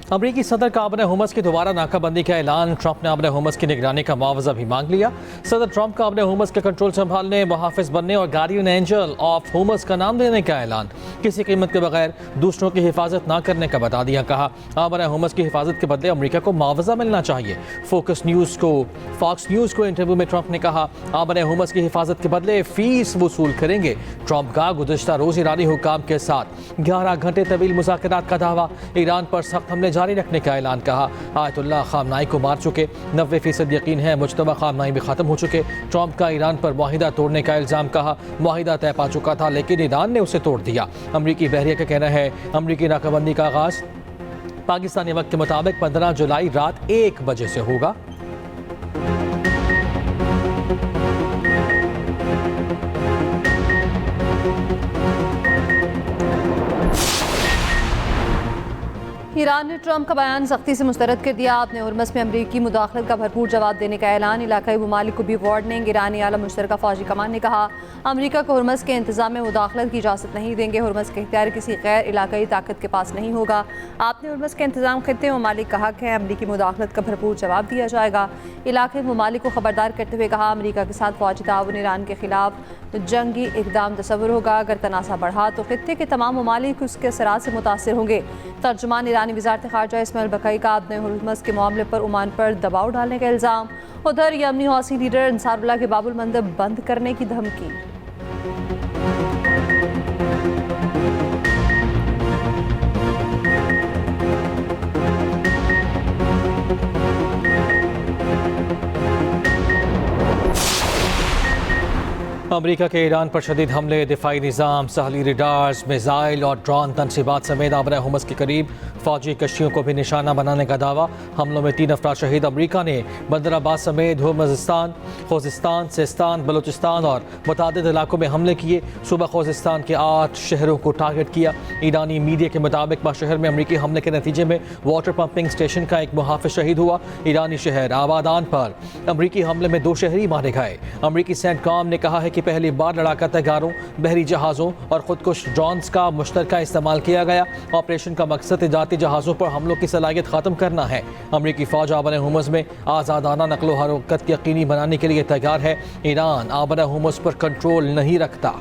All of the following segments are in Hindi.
अमरीकी सदर का आबन हुमस की दोबारा नाकाबंदी का ऐलान। ट्रंप ने आबन हुमस की निगरानी का मुआवजा भी मांग लिया। सदर ट्रंप का आबन हुमस के कंट्रोल संभालने, मुहाफिज बनने और गार्डियन एंजल ऑफ हुमस का नाम देने का ऐलान। किसी कीमत के बगैर दूसरों की हिफाजत न करने का बता दिया। कहा आबन हुमस की हिफाजत के बदले अमरीका को मुआवजा मिलना चाहिए। फॉक्स न्यूज़ को इंटरव्यू में ट्रंप ने कहा आबन हुमस की हिफाजत के बदले फीस वसूल करेंगे। ट्रंप का गुज़श्ता रोज़ ईरानी हुकाम के साथ 11 घंटे तवील मुज़ाकरात का दावा। ईरान पर सख्त हमले जारी रखने का ऐलान। कहा आयतुल्लाह खामनाई को मार चुके, 90% यकीन है मुज्तबा खामनाई भी ख़त्म हो चुके। ट्रंप का ईरान पर मुआहिदा तोड़ने का इल्ज़ाम। कहा मुआहिदा तय पा चुका था लेकिन ईरान ने उसे तोड़ दिया। अमरीकी बहरिया का कहना है अमरीकी नाकाबंदी का आगाज़ पाकिस्तानी वक्त के मुताबिक 15 जुलाई रात 1 बजे से होगा। ईरान ने ट्रंप का बयान सख्ती से मुस्तरद कर दिया। आपने हुर्मस में अमरीकी मुदाखलत का भरपूर जवाब देने का ऐलान। इलाकाई ममालिक को भी वार्निंग। ईरानी आला मुश्तरका फौजी कमान ने कहा अमरीका को हुर्मस के इंतजाम में मुदाखलत की इजाज़त नहीं देंगे। हुर्मस के इख्तियार किसी गैर इलाकाई ताकत के पास नहीं होगा। आपने हुर्मस के इंतजाम खत्ते ममालिक का हक है। अमरीकी मुदाखलत का भरपूर जवाब दिया जाएगा। इलाकाई ममालिक को खबरदार करते हुए कहा अमरीका के साथ फौजी ताउन ईरान के खिलाफ जंगी इकदाम तस्वुर होगा। अगर तनासा बढ़ा तो खत्ते के तमाम ममालिक उसके असरात से मुतासर होंगे। तर्जुमान ईरानी वज़ारत ख़ारजा इस्माइल बक़ई का आपने हुर्मस के मामले पर ओमान पर दबाव डालने का इल्ज़ाम। उधर यमनी हौसी लीडर अंसारुल्लाह के बाबुल मंदब बंद करने की धमकी। अमरीका के ईरान पर शदीद हमले, दिफाई निज़ाम, सहली रडार्स, मिसाइल और ड्रोन तनसीबात समेत आबन हुमस के करीब फौजी कश्तियों को भी निशाना बनाने का दावा। हमलों में 3 अफराद शहीद। अमरीका ने बंदराबाद समेत हुर्मुज़स्तान, खोजिस्तान, सिस्तान, बलूचिस्तान और मुतादिद इलाकों में हमले किए। सुबह खोजिस्तान के 8 शहरों को टारगेट किया। ईरानी मीडिया के मुताबिक शहर में अमरीकी हमले के नतीजे में वाटर पंपिंग स्टेशन का एक मुहाफिज शहीद हुआ। ईरानी शहर आबादान पर अमरीकी हमले में 2 शहरी मारे गए। अमरीकी सेंटकॉम ने कहा है कि पहली बार लड़ाका तैयारों, बहरी जहाज़ों और खुदकुश ड्रोन्स का मुश्तरका इस्तेमाल किया गया। ऑपरेशन का मकसद तिजारती जहाज़ों पर हमलों की सलाहियत ख़त्म करना है। अमरीकी फ़ौज आबन हुमस में आज़ादाना नकलो हरकत यकीनी बनाने के लिए तैयार है। ईरान आबन हुमस पर कंट्रोल नहीं रखता।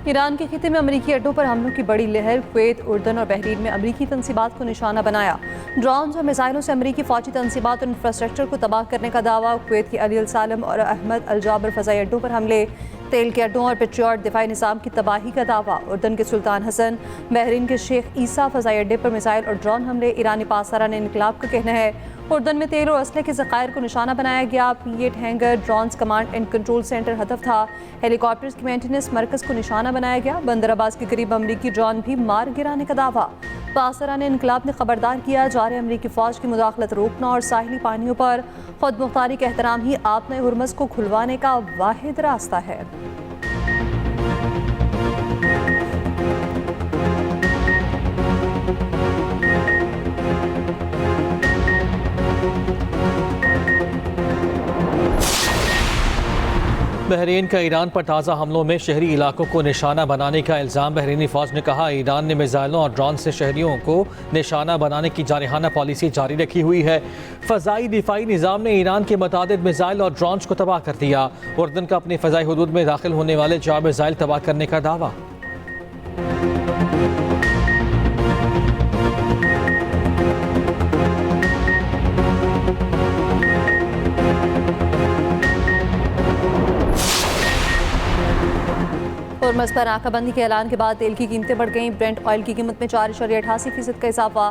ईरान के खिते में अमरीकी अड्डों पर हमलों की बड़ी लहर। कुवैत, उर्दन और बहरीन में अमरीकी तनसीबात को निशाना बनाया। ड्रोन्स और मिसाइलों से अमरीकी फौजी तनसीबात और इंफ्रास्ट्रक्चर को तबाह करने का दावा। कुवैत के अली अल सालम और अहमद अल जाबर फ़ज़ाई अड्डों पर हमले। तेल के अड्डों और पेट्रियट दिफाई निज़ाम की तबाही का दावा। उर्दन के सुल्तान हसन, बहरीन के शेख ईसा फ़ज़ाई अड्डे पर मिसाइल और ड्रोन हमले। ईरानी पासदारान इनकलाब का कहना है उर्दन में तेल और असले के ज़खायर को निशाना बनाया गया। P8 hangar drones command and control centre हदफ था। हेलीकॉप्टर्स की मेंटेनेंस मरकज़ को निशाना बनाया गया। बंदर अब्बास के करीब अमरीकी ड्रोन भी मार गिराने का दावा। पासदारान इनकलाब ने खबरदार किया जा रहे अमरीकी फ़ौज की मुदाखलत रोकना और साहिली पानियों पर खुद मुख्तारी का एहतराम ही आपने हुर्मस को खुलवाने का वाहिद रास्ता है। बहरीन का ईरान पर ताज़ा हमलों में शहरी इलाकों को निशाना बनाने का इल्ज़ाम। बहरीनी फ़ौज ने कहा ईरान ने मिसाइलों और ड्रोन से शहरियों को निशाना बनाने की जारहाना पॉलिसी जारी रखी हुई है। फ़ज़ाई दिफाई निज़ाम ने ईरान के मुतादिद मिसाइल और ड्रोन्स को तबाह कर दिया। उर्दन का अपनी फ़ज़ाई हुदूद में दाखिल होने वाले 4 मिसाइल तबाह करने का दावा। हुर्मस पर नाकाबंदी के ऐलान के बाद तेल की कीमतें बढ़ गईं। ब्रेंट ऑयल की कीमत में 4.88% का इजाफा।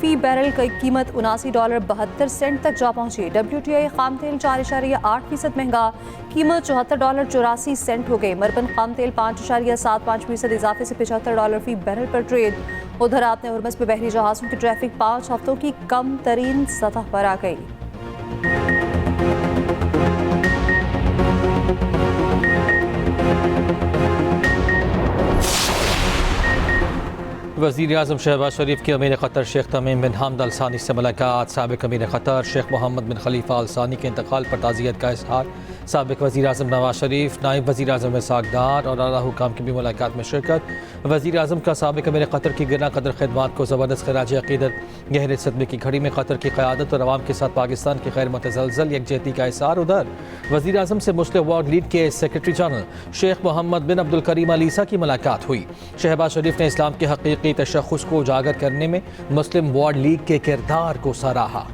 फी बैरल की कीमत $79.72 तक जा पहुंची। WTI खाम तेल 4.8% महंगा, कीमत $74.84 हो गई। मरबन खाम तेल 5.75% इजाफे से $75 फी बैरल पर ट्रेड। उधर आपने हुर्मस में बहरी जहाज़ों की ट्रैफिक 5 हफ्तों की कम तरीन सतह पर आ गई। वज़ीर-ए-आज़म शहबाज शरीफ की अमीर क़तर शेख तमीम बिन हमद अल सानी से मुलाकात। साबिक़ अमीर क़तर शेख मोहम्मद बिन खलीफा अल सानी के इंतकाल पर ताज़ियत का इज़हार। साबिक़ वज़ीर-ए-आज़म नवाज शरीफ, नायब वज़ीर-ए-आज़म इसहाक़ डार और आला हुकाम की भी मुलाकात में शिरकत। वज़ीर-ए-आज़म का साबिक़ अमीर क़तर की गिरना कदर खिदमात को ज़बरदस्त ख़िराज अक़ीदत। गहरे सदमे की घड़ी में क़तर की क़यादत और अवाम के साथ पाकिस्तान की गैर मुतज़लज़ल यकजहती का इज़हार। उधर वज़ीर-ए-आज़म से मुस्लिम वर्ल्ड लीग के सेक्रेटरी जनरल शेख मोहम्मद बिन अब्दुल करीम अल ईसा की मुलाकात हुई। शहबाज शरीफ ने इस्लाम के हक़ीक़ी तशख़्ख़ुस को उजागर करने में मुस्लिम वर्ल्ड लीग के किरदार को सराहा।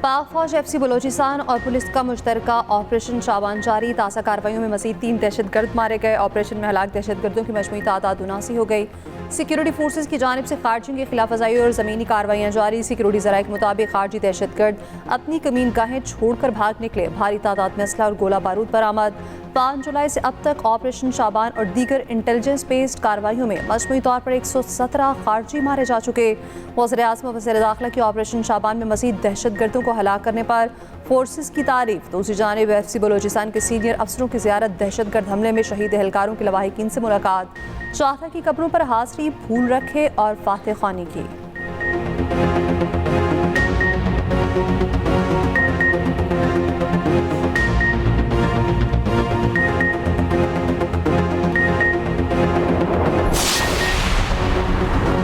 पाक फौज FC बलोचिस्तान और पुलिस का मुश्तरका ऑपरेशन शाबान जारी। ताज़ा कार्रवाइयों में मज़ीद 3 दहशतगर्द मारे गए। ऑपरेशन में हलाक दहशतगर्दों की मजमूई तादाद 79 हो गई। सिक्योरिटी फोर्सेज की जानिब से खारजियों की खिलाफवर्जी और ज़मीनी कार्रवाइयाँ जारी। सिक्योरिटी ज़राए के मुताबिक खारजी दहशतगर्द अपनी कमीन गाहें छोड़कर भाग निकले। भारी तादाद में असला और गोला बारूद बरामद। 5 जुलाई से अब तक ऑपरेशन शाबान और दीगर इंटेलिजेंस बेस्ड कार्रवाइयों में मजमूई तौर पर 117 खारजी मारे जा चुके। वज़ीर-ए-आज़म और वज़ीर दाखिला की ऑपरेशन शाबान में मज़ीद दहशतगर्दों को हलाक करने पर फोर्सेस की तारीफ। दूसरी जानिब FC बलोचिस्तान के सीनियर अफसरों की ज़ियारत। दहशतगर्द हमले में शहीद एहलकारों के लवाहिकीन से मुलाकात। चाहता की कब्रों पर हाज़री फूल रखे और फातह ख़्वानी की।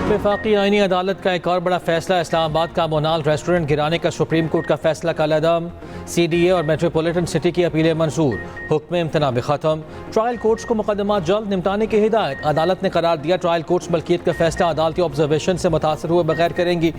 वफाकी आईनी अदालत का एक और बड़ा फैसला। इस्लामाबाद का मोनाल रेस्टोरेंट गिराने का सुप्रीम कोर्ट का फैसला कलअदम। CDA और मेट्रोपॉलिटन सिटी की अपीलें मंजूर। हुक्म इम्तनाब खत्म। ट्रायल कोर्ट्स को मुकदमा जल्द निपटाने की हिदायत। अदालत ने करार दिया ट्रायल कोर्ट्स मलकियत का फैसला अदालती ऑब्जर्वेशन से मुतासर हुए बगैर करेंगी।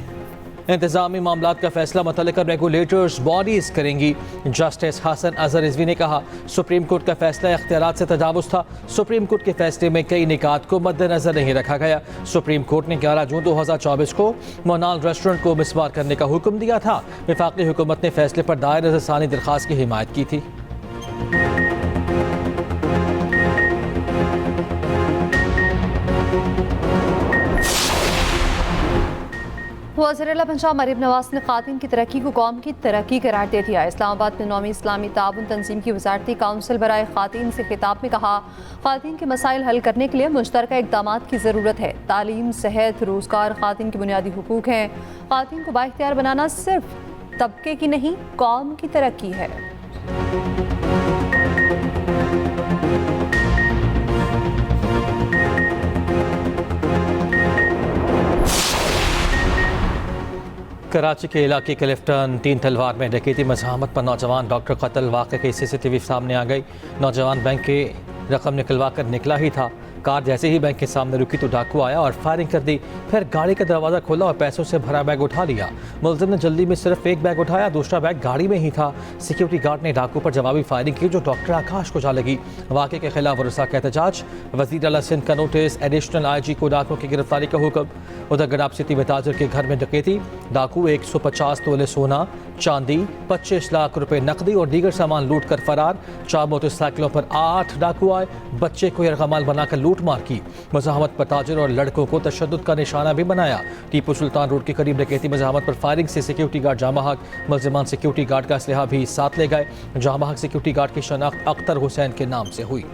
इंतजामी मामलात का फैसला मुतल्लिका रेगुलेटर्स बॉडीज करेंगी। जस्टिस हसन अजहर रिजवी ने कहा सुप्रीम कोर्ट का फैसला इख्तियारात से तजावुज़ था। सुप्रीम कोर्ट के फैसले में कई निकात को मद्देनजर नहीं रखा गया। सुप्रीम कोर्ट ने 11 जून 2024 को मोनाल रेस्टोरेंट को मिसमार करने का हुक्म दिया था। वफाकी हुकूमत ने फैसले पर दायर रसानी दरख्वास्त की हिमायत की थी। वज़ीर-ए-आला पंजाब मरीम नवाज ने ख़वातीन की तरक्की को कौम की तरक्की करार दे दिया। इस्लामाबाद में नौवीं इस्लामी ताउन तंजीम की वज़ारती काउंसिल बराए ख़वातीन से खिताब में कहा ख़वातीन के मसाइल हल करने के लिए मुश्तरका इक़दामात की ज़रूरत है। तालीम, सेहत, रोज़गार ख़वातीन के बुनियादी हुकूक हैं। ख़वातीन को बाइख्तियार बनाना सिर्फ तबके की नहीं कौम की तरक्की है। कराची के इलाके क्लिफ्टन 3 तलवार में डकैती मज़ाहमत पर नौजवान डॉक्टर कत्ल वाक़े की CCTV सामने आ गई। नौजवान बैंक के रकम निकलवा कर निकला ही था। कार जैसे ही बैंक के सामने रुकी तो डाकू आया और फायरिंग कर दी। फिर गाड़ी का दरवाज़ा खोला और पैसों से भरा बैग उठा लिया। मुलजिम ने जल्दी में सिर्फ एक बैग उठाया, दूसरा बैग गाड़ी में ही था। सिक्योरिटी गार्ड ने डाकू पर जवाबी फायरिंग की जो डॉक्टर आकाश को जा लगी। वाक़े के खिलाफ वरसा का एहतजाज। वज़ीर आला सिंध का नोटिस। एडिशनल IG को डाकुओं की गिरफ्तारी का हुक्म। उधर गडाब सिटी में ताजर के घर में डकैती। डाकू 150 तोले सोना, चांदी, 25 लाख रुपए नकदी और दीगर सामान लूट कर फरार। 4 मोटरसाइकिलों पर 8 डाकू आए। बच्चे को यरगमाल बनाकर लूट मार की। मज़ाहमत पर ताजिर और लड़कों को तशद्दुद का निशाना भी बनाया। टीपू सुल्तान रोड के करीब डकैती मज़ाहमत पर फायरिंग से सिक्योरिटी गार्ड जामहक। मुलजिमान सिक्योरिटी गार्ड का असलहा भी साथ ले गए। जामहक सिक्योरिटी गार्ड की शनाख्त अख्तर हुसैन के नाम से हुई।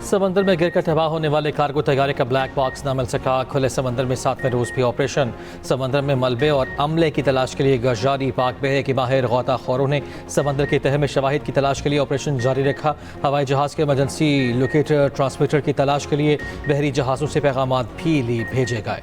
समंदर में गिरकर तबाह होने वाले कार्गो तैयारे का ब्लैक बॉक्स न मिल सका। खुले समंदर में 7वें रोज़ भी ऑपरेशन। समंदर में मलबे और अमले की तलाश के लिए जारी। पाक बहरे के माहिर गौताखोरों ने समंदर की तह में शवाहिद की तलाश के लिए ऑपरेशन जारी रखा। हवाई जहाज़ के इमरजेंसी लोकेटर ट्रांसमीटर की तलाश के लिए बहरी जहाज़ों से पैगामात भी भेजे गए।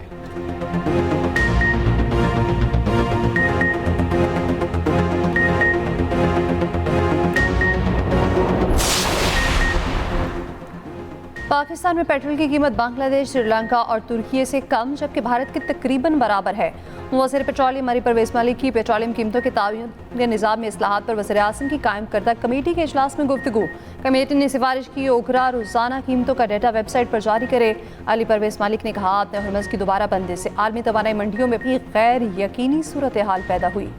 पाकिस्तान में पेट्रोल की कीमत बांग्लादेश, श्रीलंका और तुर्की से कम, जबकि भारत के तकरीबन बराबर है। वज़ीर पेट्रोलियम मरी परवेज़ मलिक की पेट्रोलियम कीमतों के तायन के निज़ाम में इस्लाहात पर वज़ीर-ए-आज़म की कायम करदा कमेटी के इजलास में गुफ्तगू। कमेटी ने सिफारिश की ओखरा रोज़ाना कीमतों का डेटा वेबसाइट पर जारी करे। अली परवेज़ मलिक ने कहा आपने हरमज़ की दोबारा बंदी से आलमी तवानाई मंडियों में भी गैर यकीनी सूरत हाल पैदा हुई।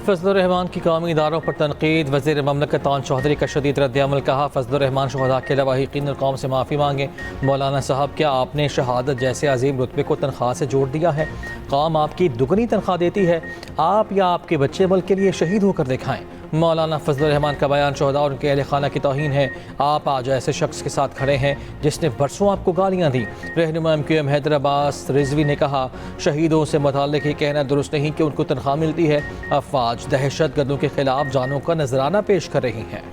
फजलुर रहमान की कौमी इदारों पर तनकीद। वज़ीर ममलकत आन चौधरी का शदीद रद्द-ए-अमल। कहा, फजलुर रहमान शुहदा के लवाहिकीन कौम से माफ़ी मांगे। मौलाना साहब, क्या आपने शहादत जैसे अजीम रुतबे को तनख्वाह से जोड़ दिया है? कौम आपकी दुगनी तनख्वाह देती है, आप या आपके बच्चे मुल्क के लिए शहीद होकर दिखाएं। मौलाना फजलुर रहमान का बयान शोहदा और उनके अहले खाना की तौहीन है। आप आज ऐसे शख्स के साथ खड़े हैं जिसने बरसों आपको गालियाँ दी। रहनुमा MQM हैदर अब्बास रिजवी ने कहा, शहीदों से मुताल्लिक़ ये कहना दुरुस्त नहीं कि उनको तनख्वाह मिलती है। अफवाज दहशत गर्दों के खिलाफ जानों का नजराना पेश कर रही हैं।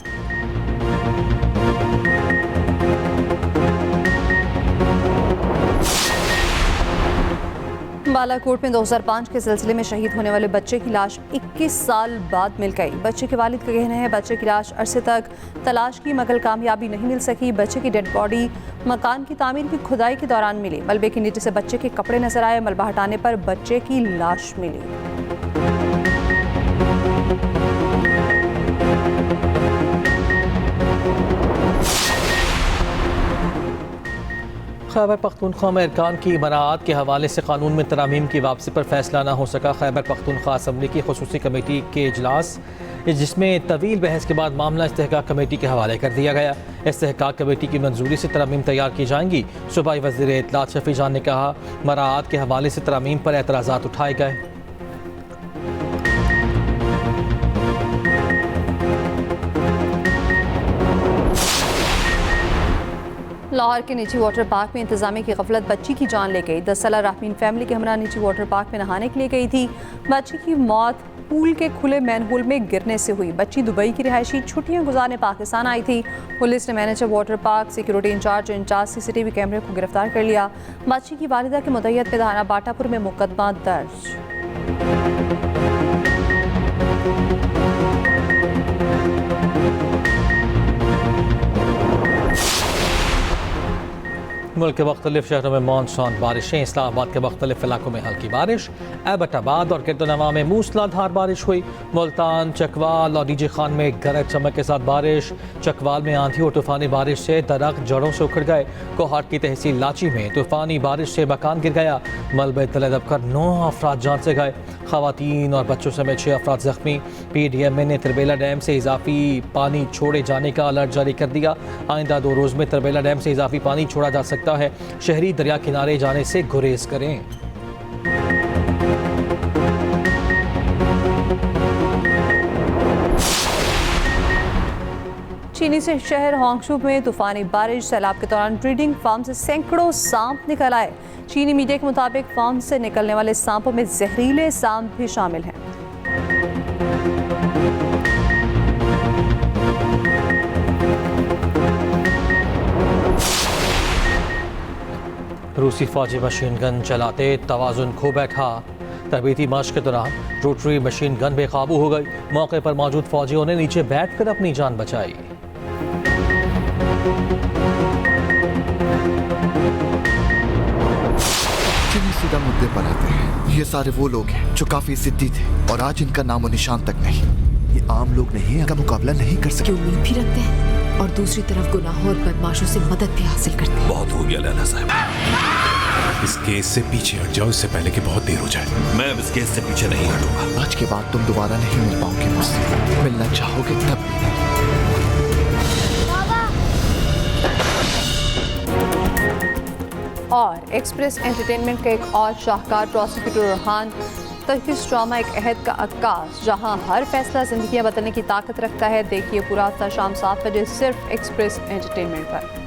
बालाकोट में 2005 के सिलसिले में शहीद होने वाले बच्चे की लाश 21 साल बाद मिल गई। बच्चे के वालिद का कहना है, बच्चे की लाश अरसे तक तलाश की मगर कामयाबी नहीं मिल सकी। बच्चे की डेड बॉडी मकान की तामीर की खुदाई के दौरान मिली। मलबे के नीचे से बच्चे के कपड़े नजर आए। मलबा हटाने पर बच्चे की लाश मिली। खैबर पख्तूनख्वा में अरकान की मराआत के हवाले से कानून में तरामीम की वापसी पर फैसला न हो सका। खैबर पख्तूनख्वा असम्बली की खुसूसी कमेटी के इजलास जिसमें तवील बहस के बाद मामला इस्तेहकाक कमेटी के हवाले कर दिया गया। इस्तेहकाक कमेटी की मंजूरी से तरामीम तैयार की जाएंगी। सूबाई वज़ीर इत्तलात शफी जान ने कहा, मराआत के हवाले से तरामीम पर एतराज़ात उठाए गए। लाहौर के निजी वाटर पार्क में इंतजामिया की गफलत बच्ची की जान ले गई। 10 साला राहमीन फैमिली के हमरा निजी वाटर पार्क में नहाने के लिए गई थी। बच्ची की मौत पूल के खुले मैनहोल में गिरने से हुई। बच्ची दुबई की रिहायशी छुट्टियां गुजारने पाकिस्तान आई थी। पुलिस ने manager water park, security in charge CCTV कैमरे को गिरफ्तार कर लिया। बच्ची की वालिदा के मुद्दत पे थाना बाटापुर में मुकदमा दर्ज। मुल्क के मुख्तलिफ शहरों में मानसून बारिशें। इस्लामाबाद के मुख्तलिफ इलाकों में हल्की बारिश। एबटाबाद और किरतनवा में मूसलाधार बारिश हुई। मुल्तान, चकवाल और डीजे खान में गरज चमक के साथ बारिश। चकवाल में आंधी और तूफानी बारिश से दरख्त जड़ों से उखड़ गए। कोहाट की तहसील लाची में तूफानी बारिश से मकान गिर गया। मलबे तले दबकर 9 अफराद जान से गए। खवातीन और बच्चों समेत 6 अफराद जख्मी। PDMA ने तिरबेला डैम से इजाफी पानी छोड़े जाने का अलर्ट जारी कर दिया। आइंदा 2 रोज़ में तिरबेला डैम से इजाफी पानी छोड़ा जा सकता है। शहरी दरिया किनारे जाने से गुरेज करें। चीनी से शहर होंगशू में तूफानी बारिश। सैलाब के दौरान ब्रीडिंग फार्म से सैकड़ों सांप निकल आए। चीनी मीडिया के मुताबिक फार्म से निकलने वाले सांपों में जहरीले सांप भी शामिल हैं। रूसी फौजी मशीन गन चलाते तवाजुन खो बैठा। तरबीती मश्क के दौरान रोटरी मशीन गन बेकाबू हो गई। मौके पर मौजूद फौजियों ने नीचे बैठकर अपनी जान बचाई। चलिए सीधा मुद्दे पर आते हैं। ये सारे वो लोग हैं जो काफी जिद्दी थे और आज इनका नामो निशान तक नहीं। ये आम लोग नहीं, इनका मुकाबला नहीं कर सकते। उम्मीद भी रखते हैं और दूसरी तरफ गुनाहों और बदमाशों से मदद भी हासिल करते हैं। बहुत हो गया लैला साहब, इस केस से पीछे हट जाओ इससे पहले कि बहुत देर हो जाए। मैं अब इस केस से पीछे नहीं हटूंगा। आज के बाद तुम दोबारा नहीं मिल पाओगे मुझसे। मिलना चाहोगे तब भी नहीं। और एक्सप्रेस एंटरटेनमेंट का एक और शाहकार प्रोसिक्यूटर रुहान तर्किश ड्रामा एक अहद का अक्कास, जहां हर फैसला जिंदगियां बदलने की ताकत रखता है। देखिए पूरा हफ्ता शाम 7 बजे सिर्फ एक्सप्रेस एंटरटेनमेंट पर।